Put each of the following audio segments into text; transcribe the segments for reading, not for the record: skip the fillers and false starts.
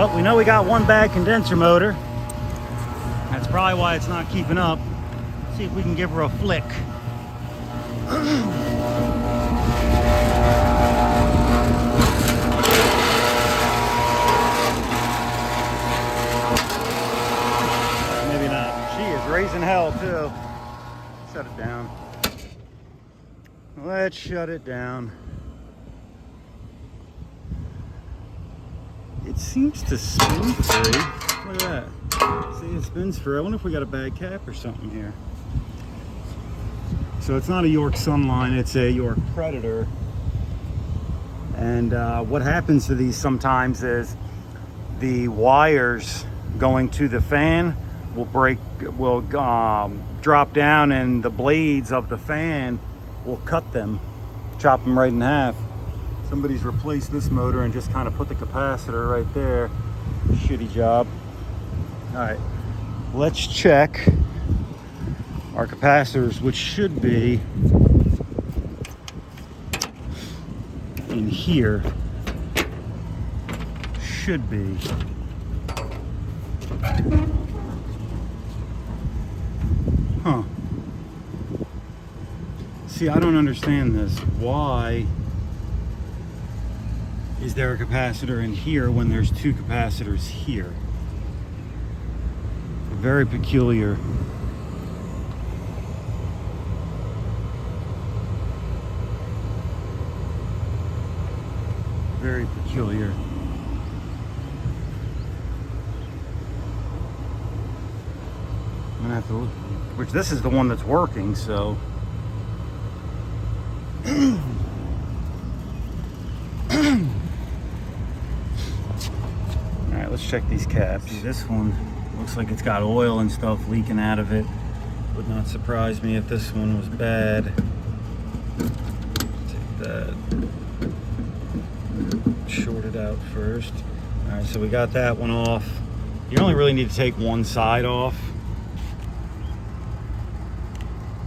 Well, we know we got one bad condenser motor. That's probably why it's not keeping up. Let's see if we can give her a flick. Maybe not. She is raising hell too. Shut it down. Let's shut it down. It seems to spin free. Look at that. See, it spins free. I wonder if we got a bad cap or something here. So it's not a York Sunline, it's a York Predator. And what happens to these sometimes is the wires going to the fan will drop down, and the blades of the fan will cut them, chop them right in half. Somebody's replaced this motor and just kind of put the capacitor right there. Shitty job. All right, let's check our capacitors, which should be in here. Should be. Huh. See, I don't understand this. Why is there a capacitor in here when there's two capacitors here? Very peculiar. Very peculiar. I'm gonna have to look. Which this is the one that's working, so. Alright, let's check these caps. See, this one looks like it's got oil and stuff leaking out of it. Would not surprise me if this one was bad. Take that. Short it out first. Alright, so we got that one off. You only really need to take one side off.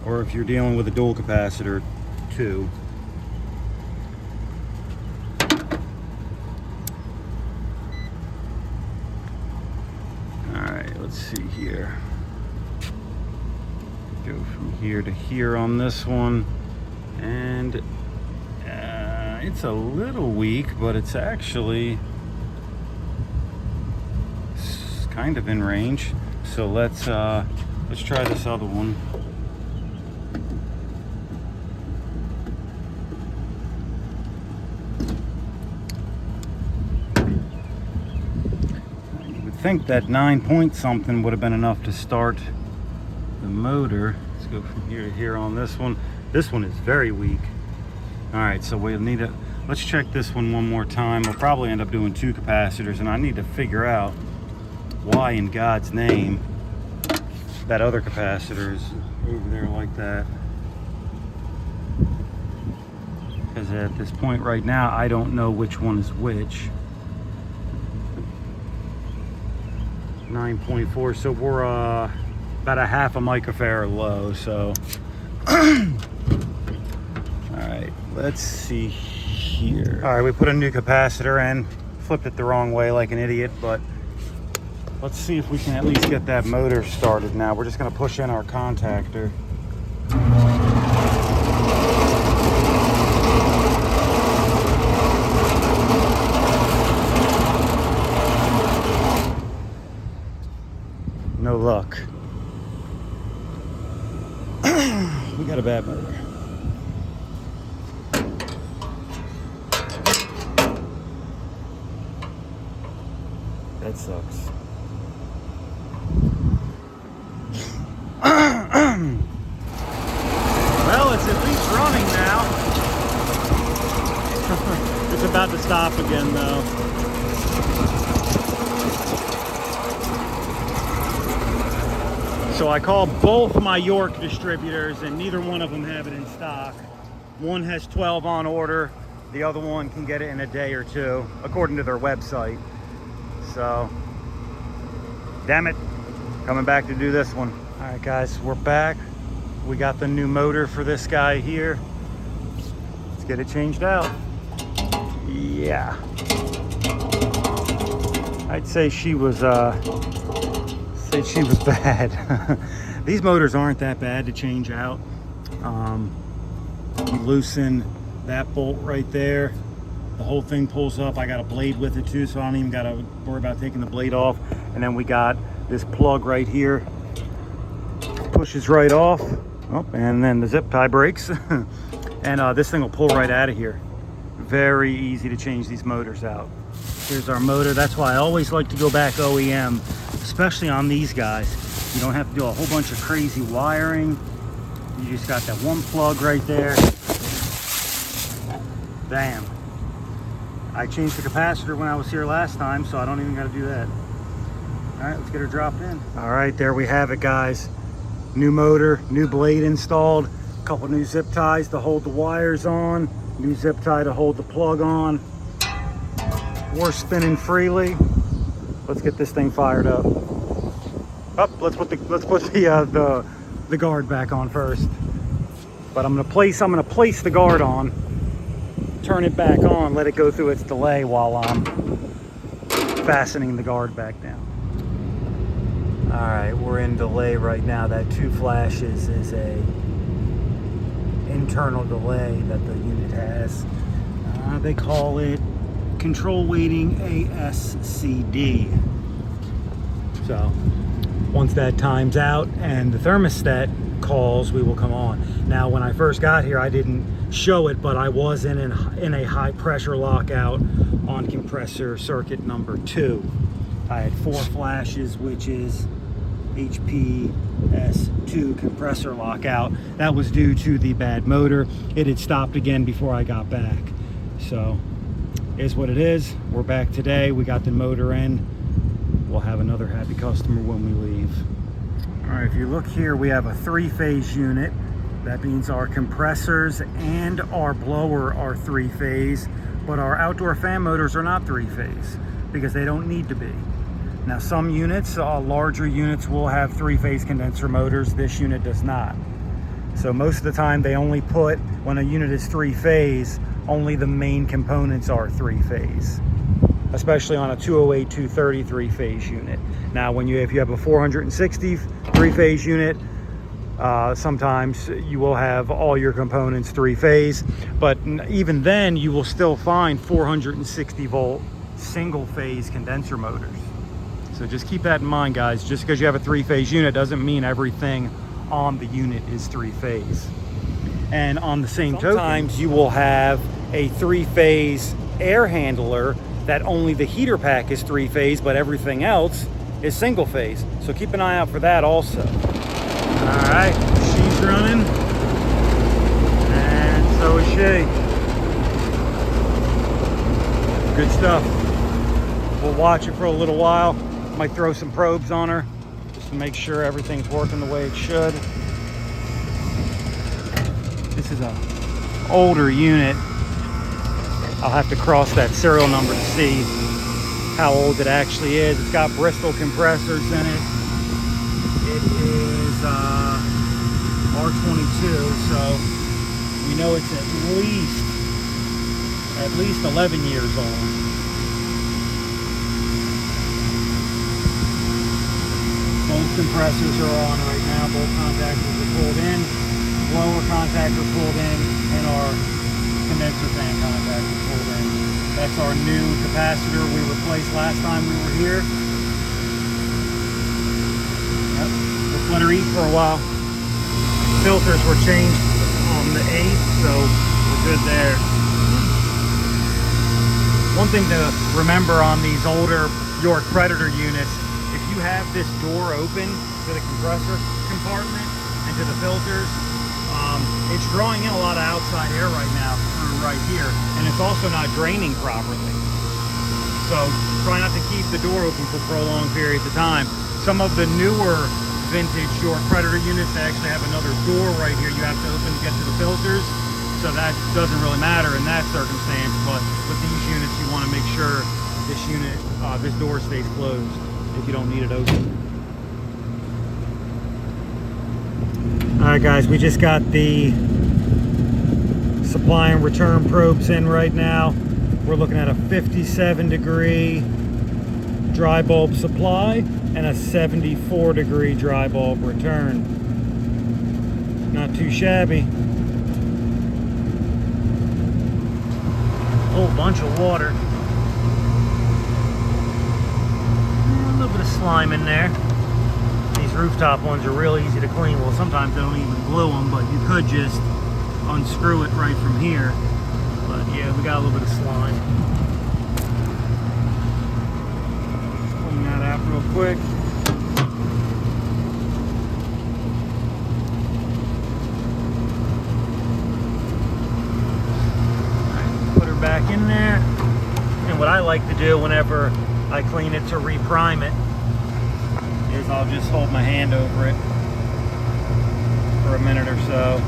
Or if you're dealing with a dual capacitor, two. Alright, let's see here. Go from here to here on this one. And it's a little weak, but it's actually kind of in range. So let's try this other one. You would think that 9 point something would have been enough to start the motor. Let's go from here to here on this one. This one is very weak. All right, so we'll need to, let's check this one more time. We'll probably end up doing two capacitors, and I need to figure out why in God's name that other capacitor is over there like that. Because at this point right now, I don't know which one is which. 9.4, so we're about a half a microfarad low, so. Alright, let's see here. Alright, we put a new capacitor in, flipped it the wrong way like an idiot, but let's see if we can at least get that motor started now. We're just going to push in our contactor. No luck. We got a bad motor. That sucks. Well, it's at least running now. It's about to stop again, though. So I called both my York distributors, and neither one of them have it in stock. One has 12 on order. The other one can get it in a day or two, according to their website. So, damn it, coming back to do this one. All right, guys, we're back. We got the new motor for this guy here. Let's get it changed out. Yeah. I'd say she was bad. These motors aren't that bad to change out. You loosen that bolt right there, the whole thing pulls up. I got a blade with it too, so I don't even got to worry about taking the blade off. And then we got this plug right here, pushes right off. Oh, and then the zip tie breaks. And this thing will pull right out of here. Very easy to change these motors out. Here's our motor. That's why I always like to go back OEM, especially on these guys. You don't have to do a whole bunch of crazy wiring. You just got that one plug right there. Bam. I changed the capacitor when I was here last time, so I don't even got to do that. All right, let's get her dropped in. All right, there we have it, guys. New motor, new blade installed, a couple new zip ties to hold the wires on, new zip tie to hold the plug on. We're spinning freely. Let's get this thing fired up. Let's put the guard back on first. But I'm gonna place the guard on, turn it back on, let it go through its delay while I'm fastening the guard back down. All right, we're in delay right now. That 2 flashes is a internal delay that the unit has. They call it control waiting ASCD. So once that times out and the thermostat calls, we will come on. Now, when I first got here, I didn't show it, but I was in a high pressure lockout on compressor circuit number 2. I had 4 flashes, which is HPS2 compressor lockout. That was due to the bad motor. It had stopped again before I got back. So is what it is. We're back today. We got the motor in. We'll have another happy customer when we leave. All right, if you look here, we have a 3-phase unit. That means our compressors and our blower are 3-phase, but our outdoor fan motors are not 3-phase because they don't need to be. Now, some units, larger units, will have 3-phase condenser motors. This unit does not. So most of the time they only put, when a unit is 3-phase, only the main components are 3-phase, especially on a 208, 230 3-phase unit. Now, if you have a 460 3-phase unit, sometimes you will have all your components 3-phase, but even then you will still find 460 volt single-phase condenser motors. So just keep that in mind, guys. Just because you have a 3-phase unit doesn't mean everything on the unit is 3-phase. And on the same token, sometimes you will have a 3-phase air handler that only the heater pack is 3-phase, but everything else is single-phase. So keep an eye out for that also. All right, she's running, and so is she. Good stuff. We'll watch it for a little while. Might throw some probes on her just to make sure everything's working the way it should. This is an older unit. I'll have to cross that serial number to see how old it actually is. It's got Bristol compressors in it. It is R22, so we know it's at least 11 years old. Both compressors are on right now. Both contactors are pulled in. Blower contactor pulled in, and our condenser fan contactor pulled in. That's our new capacitor we replaced last time we were here. Yep. Let's let her eat for a while. Filters were changed on the 8th, so we're good there. One thing to remember on these older York Predator units, if you have this door open to the compressor compartment and to the filters, it's drawing in a lot of outside air right now through right here, and it's also not draining properly. So try not to keep the door open for prolonged periods of time. Some of the newer vintage York Predator units, they actually have another door right here you have to open to get to the filters, so that doesn't really matter in that circumstance. But with these units, you want to make sure this door stays closed if you don't need it open. All right, guys, we just got the supply and return probes in right now. We're looking at a 57 degree dry bulb supply and a 74-degree dry bulb return. Not too shabby. Whole bunch of water. A little bit of slime in there. These rooftop ones are real easy to clean. Well, sometimes they don't even glue them, but you could just unscrew it right from here. But yeah, we got a little bit of slime. Clean that out real quick. Put her back in there. And what I like to do whenever I clean it to reprime it is I'll just hold my hand over it for a minute or so.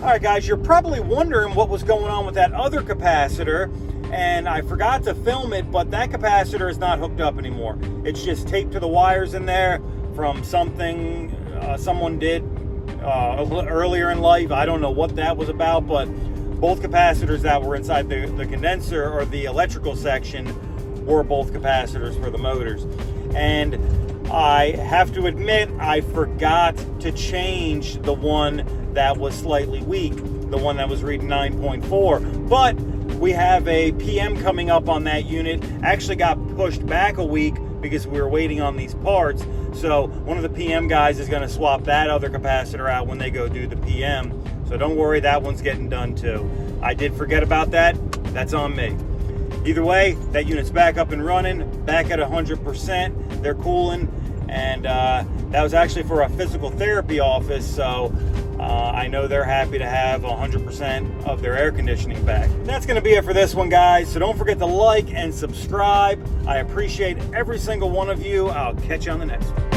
Alright guys, you're probably wondering what was going on with that other capacitor, and I forgot to film it, but that capacitor is not hooked up anymore. It's just taped to the wires in there from something someone did earlier in life. I don't know what that was about, but both capacitors that were inside the condenser or the electrical section were both capacitors for the motors. And I have to admit, I forgot to change the one that was slightly weak, the one that was reading 9.4. But we have a PM coming up on that unit. Actually got pushed back a week because we were waiting on these parts. So one of the PM guys is going to swap that other capacitor out when they go do the PM. So don't worry, that one's getting done too. I did forget about that. That's on me. Either way, that unit's back up and running, back at 100%. They're cooling, and that was actually for a physical therapy office, so I know they're happy to have 100% of their air conditioning back. That's going to be it for this one, guys. So don't forget to like and subscribe. I appreciate every single one of you. I'll catch you on the next one.